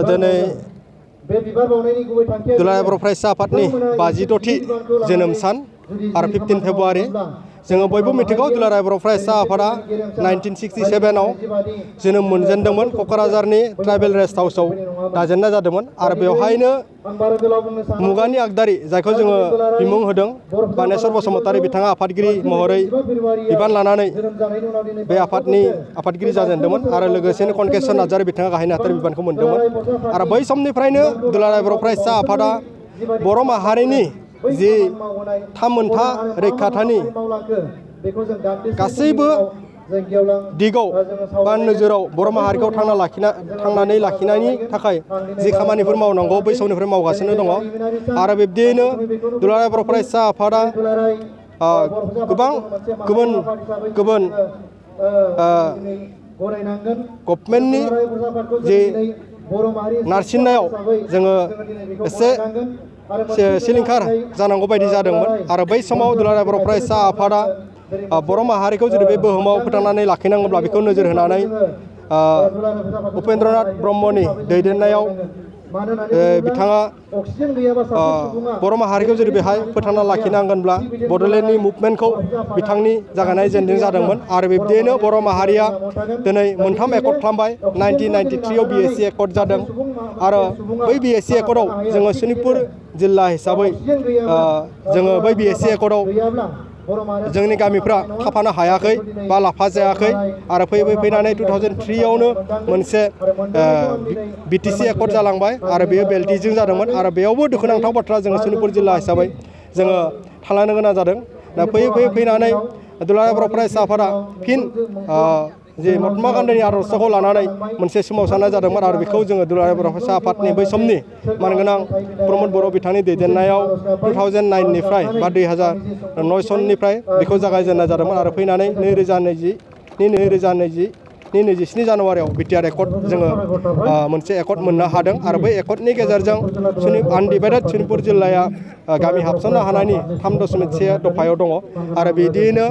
दिनै दुलाराय बर' फरायसा आफादनि 56थि जोनोम सान आरो 15 फेब्रुवारि जोङो बयबो मिथिगौ दुलाराय बर' फरायसा आफादा 1967आव जोनोम मोनजेनदोंमोन क'क्राझारनि ट्राइबेल रेस्ट हाउसआव दाजेननाय जादोंमोन आरो बेवहायनो मुगानि आगदारि जायखौ जोङो बिमुं होदों बानेश्वर बसुमतारी बिथाङा आफादगिरि महरै बिबान लानानै बे आफादगिरि जाजेनदोंमोन आरो लोगोसेनो कनकेश्वर नार्जारी बिथाङा गाहाय नेहाथारि बिबानखौ मोनदोंमोन आरो बै समनिफ्रायनो दुलाराय बर' फरायसा आफादा बर' माहारिनि जि थामोनथा रैखाथानि गासैबो दिगाव बा नोजोराव बर' माहारिखौ थांनानै लाखिनायनि थाखाय जि खामानिफोर मावनांगौ बै समनिफ्राय मावगासिनो दङ आरो बिब्दियैनो दुलाराय बर' फरायसा आफादा गोबां गुबुन गभर्नमेन्टनि जि नारसिननायाव जोङो एसे सिलिंखार जानांगौ बायदि जादोंमोन आरो बै समाव दुलाराय बर' फरायसा आफादा बर' माहारिखौ जुदि बे बुहुमाव फोथांनानै लाखिनांगौब्ला बेखौ नोजोर होनानै उपेन्द्रनाथ ब्रह्मनि दैदेननायाव बिथाङा बर' माहारिखौ जुदि बेहाय फोथांना लाखिनांगोनब्ला बड'लेण्डनि मुभमेन्टखौ बिथांनि जागायनाय जेनदों जादोंमोन आरो बिब्दियैनो बर' माहारिया दिनै मोनथाम एकर्ड खालामबाय 1993आव BSC एकर्ड जादों आरो बै BSC एकर्डआव जोङो सनितपुर जिल्ला हिसाबै जोङो बै BSC एकर्डआव जोंनि गामिफ्रा थाफानो हायाखै बा लाफा जायाखै आरो फैनानै 2003आवनो मोनसे BTC एकर्ड जालांबाय आरो बेयो बेल्टिजों जादोंमोन आरो बेयावबो दुखुनांथाव बाथ्रा जोङो सनितपुर जिल्ला हिसाबै जोङो थालांनो गोनां जादों दा फैनानै दुलाराय बर' फरायसा आफादा फिन जे महात्मा गान्धीनि आदर्शखौ लानानै मोनसे सोमावसारनाय जादोंमोन आरो बेखौ जोङो दुलाराय बर' फरायसा आफादनि बै समनि मानगोनां प्रमद बर' बिथांनि दैदेननायाव 2009निफ्राय बा 2009 सननिफ्राय बेखौ जागायजेननाय जादोंमोन आरो फैनानै 2027 जानुवारियाव BTR एकर्ड जोङो मोनसे एकर्ड मोननो हादों आरो बै एकर्डनि गेजेरजों आनडिभाइडेड सनितपुर जिल्लाया गामि हाबसननो हानायनि 3.1 दफायाव दङ आरो बिदियैनो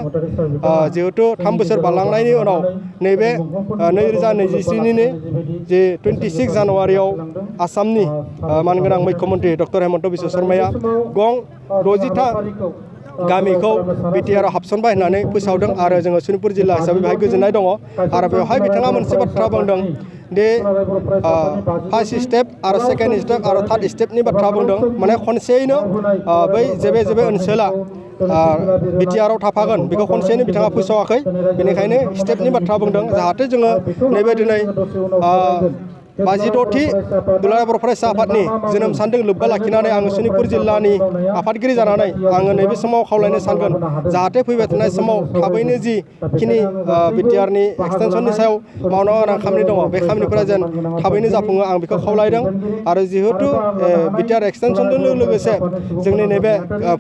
जिहेतु 3 बोसोर बारलांनायनि उनाव नैबे 2023नि जे 26 जानुवारियाव आसामनि मानगोनां मुख्यमन्त्रि डक्टर हेमन्त बिश्व शर्माया गं 60था गामिखौ BTR हाबसनबाय होननानै फोसावदों आरो जोङो सनितपुर जिल्ला हिसाबै बेहाय गोजोननाय दङ आरो बेवहाय बिथाङा मोनसे बाथ्रा बुंदों दे फार्स्ट स्टेप आरो सेकेन्ड स्टेप आरो थार्ड स्टेपनि बाथ्रा बुंदों माने खनसेयैनो बै जेबे ओनसोला BTRआव थाफागोन बेखौ खनसेयैनो बिथाङा फोसावाखै बेनिखायनो स्टेपनि बाथ्रा बुंदों जाहाथे जोङो नैबे दिनै 56थि दुलाराय बर' फरायसा आफादनि जोनोम सानजों लोब्बा लाखिनानै आङो सनितपुर जिल्लानि आफादगिरि जानानै आङो नैबे समाव खावलायनो सानगोन जाहाथे फैबाय थानाय समाव थाबैनो जिखिनि BTRनि एक्सटेनसननि सायाव मावनो गोनां खामानि दङ बे खामानिफोरा जेन थाबैनो जाफुङो आं बेखौ खावलायदों आरो जिहेतु BTR एक्सटेनसनजों लोगोसे जोंनि नैबे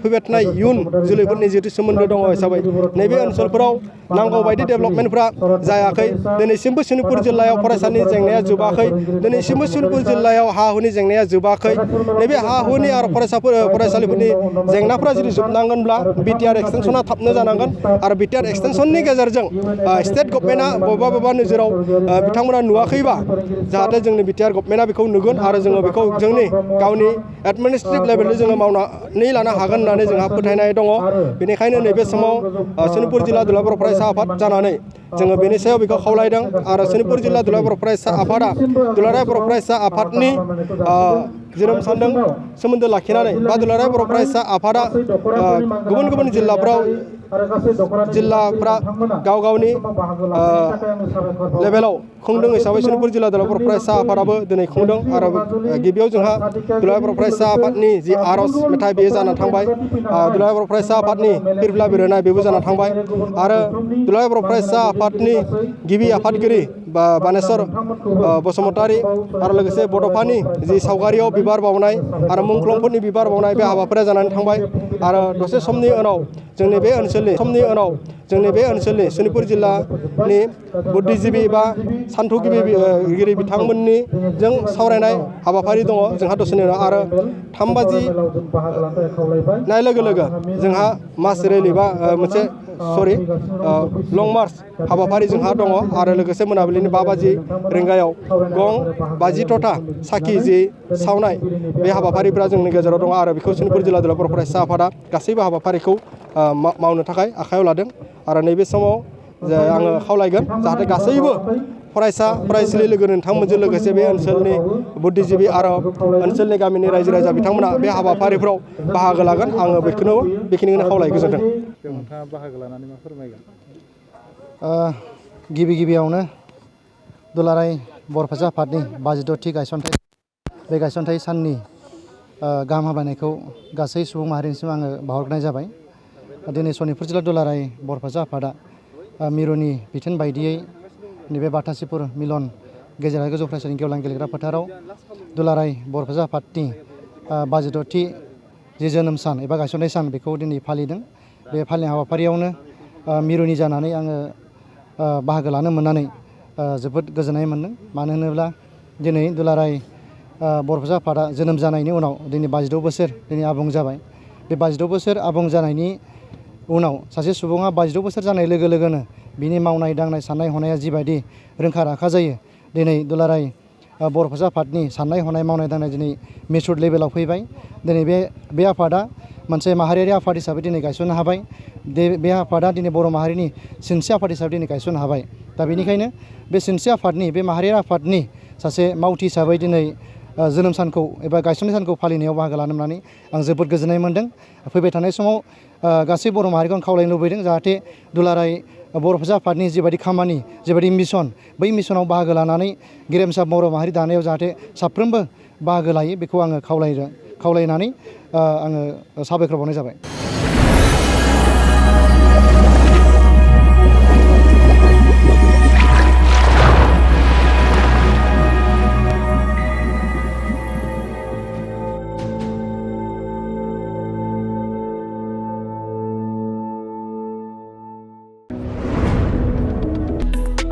फैबाय थानाय इयुन जोलैफोरनि जिहेतु सोमोन्दो दङ हिसाबै नैबे ओनसोलफोराव नांगौ बायदि डेभेलपमेन्टफ्रा जायाखै दिनैसिमबो सनितपुर जिल्लायाव फरायसालिनि जेंनाया जोबाखै दिनैसिमबो सनितपुर जिल्लायाव हा हुनि जेंनाया जोबाखै नैबे हा हुनि आरो फरायसालिफोरनि जेंनाफोरा जुदि जोबनांगोनब्ला BTR एक्सटेनसना थाबनो जानांगोन आरो BTR एक्सटेनसननि गेजेरजों स्टेट गभर्नमेन्टआ बबेबा नोजोराव बिथांमोना नुवाखैबा जाहाथे जोंनि BTR गभर्नमेन्टआ बेखौ नुगोन आरो जोङो बेखौ जोंनि गावनि एडमिनिस्ट्रेटिभ लेभेलनि जोङो मावनानै लानो हागोन होननानै जोंहा फोथायनाय दङ बेनिखायनो नैबे समाव सनितपुर जिल्ला दुलाराय बर' फरायसा आफाद जानानै जोङो बेनि सायाव बेखौ खावलायदों आरो सनितपुर जिल्ला दुलाराय बर' फरायसा आफादा दुलाराय बर' फरायसा आफादनि जोनोम सानजों सोमोन्दो लाखिनानै बा दुलाराय बर' फरायसा आफादा गुबुन गुबुन जिल्लाफ्राव जिल्लाफ्रा गाव गावनि लेभेलाव खुंदों हिसाबै सनितपुर जिल्ला दुलाराय बर' फरायसा आफादाबो दिनै खुंदों आरो गिबियाव जोंहा दुलाराय बर' फरायसा आफादनि जि आर'ज मेथाइ बेयो जाना थांबाय दुलाराय बर' फरायसा आफादनि फिरफिला बिरहोनाय बेबो जाना थांबाय आरो दुलाराय बर' फरायसा आफादनि गिबि आफादगिरि बानेस्वर बसुमतारी आरो लोगोसे बड'फानि जि सावगारियाव बिबार बावनाय आरो मुंख्लंफोरनि बिबार बावनाय बे हाबाफारिया जानानै थांबाय आरो दसे समनि उनाव जोंनि बे ओनसोलनि सनितपुर जिल्लानि बुद्धिजिबि बा सान्थौगिरि बिथांमोननि जों सावरायनाय हाबाफारि दङ जोंहा दसेनि उनाव आरो 3 बाजि नाय लोगो लोगो जोंहा मास रेलि बा मोनसे लं मार्च हाबाफारि जोंहा दङ आरो लोगोसे मोनाबिलिनि 5 बाजि रिंगायाव गं 50था साखि जि सावनाय बे हाबाफारिफ्रा जोंनि गेजेराव दङ आरो बेखौ सनितपुर जिल्ला दुलाराय बर' फरायसा आफादा गासैबो हाबाफारिखौ मावनो थाखाय आखायाव लादों आरो नैबे समाव आङो खावलायगोन जाहाथे गासैबो फरायसा फरायसुलि लोगो नोंथांमोनजों लोगोसे बे ओनसोलनि बुद्धिजिबि आरो ओनसोलनि गामिनि रायजो राजा बिथांमोना बे हाबाफारिफ्राव बाहागो लागोन आङो बेखिनिखौनो खावलाय गोजोन्थों। नोंथाङा बाहागो लानानै मा फोरमायगोन? गिबियावनो दुलाराय बर' फरायसा आफादनि 52थि गायसनथाइ बे गायसनथाइ साननि गाहाम हामलायनायखौ गासै सुबुं माहारिनिसिम आङो बावहरनाय जाबाय। दिनै सनितपुर जिल्ला दुलाराय बर' फरायसा आफादा मिरुनि बिथोन बायदियै नैबे बाथासिपुर मिलन गेजेरारि गोजौ फरायसालिनि गेवलां गेलेग्रा फोथाराव दुलाराय बर' फरायसा आफादनि 52थि जि जोनोम सान एबा गायसनथाइ सान बेखौ दिनै फालिदों। बे फालिनाय हाबाफारियावनो मिरुनि जानानै आङो बाहागो लानो मोननानै जोबोद गोजोननाय मोन्दों। मानो होनोब्ला दिनै दुलाराय बर' फरायसा आफादा जोनोम जानायनि उनाव दिनै 52 बोसोर दिनै आबुं जाबाय। बे 52 बोसोर आबुं जानायनि उनाव सासे सुबुङा 52 बोसोर जानाय लोगो लोगोनो बिनि मावनाय दांनाय साननाय हनाया जिबायदि रोंखा राखा जायो दिनै दुलाराय बर' फरायसा आफादनि साननाय हनाय मावनाय दांनाय दिनै मेचुर लेभेलाव फैबाय। दिनै बे आफादा मोनसे माहारियारि आफाद हिसाबै दिनै गायसननो हाबाय। बे आफादा दिनै बर' माहारिनि सिनस्रि आफाद हिसाबै दिनै गायसननो हाबाय। दा बेनिखायनो बे सिनस्रि आफादनि बे माहारियारि आफादनि सासे मावथि हिसाबै दिनै जोनोम सानखौ एबा गायसननाय सानखौ फालिनायाव बाहागो लानो मोननानै आं जोबोद गोजोननाय मोन्दों। फैबाय थानाय समाव गासै बर' माहारिखौ आं खावलायनो लुबैदों जाहाथे दुलाराय बर' फरायसा आफादनि जिबायदि खामानि जिबायदि मिशन बै मिशनाव बाहागो लानानै गेरेमसा बर' माहारि दानायाव जाहाथे साफ्रोमबो बाहागो लायो बेखौ आङो खावलायनानै आङो साबायखर बावनाय जाबाय।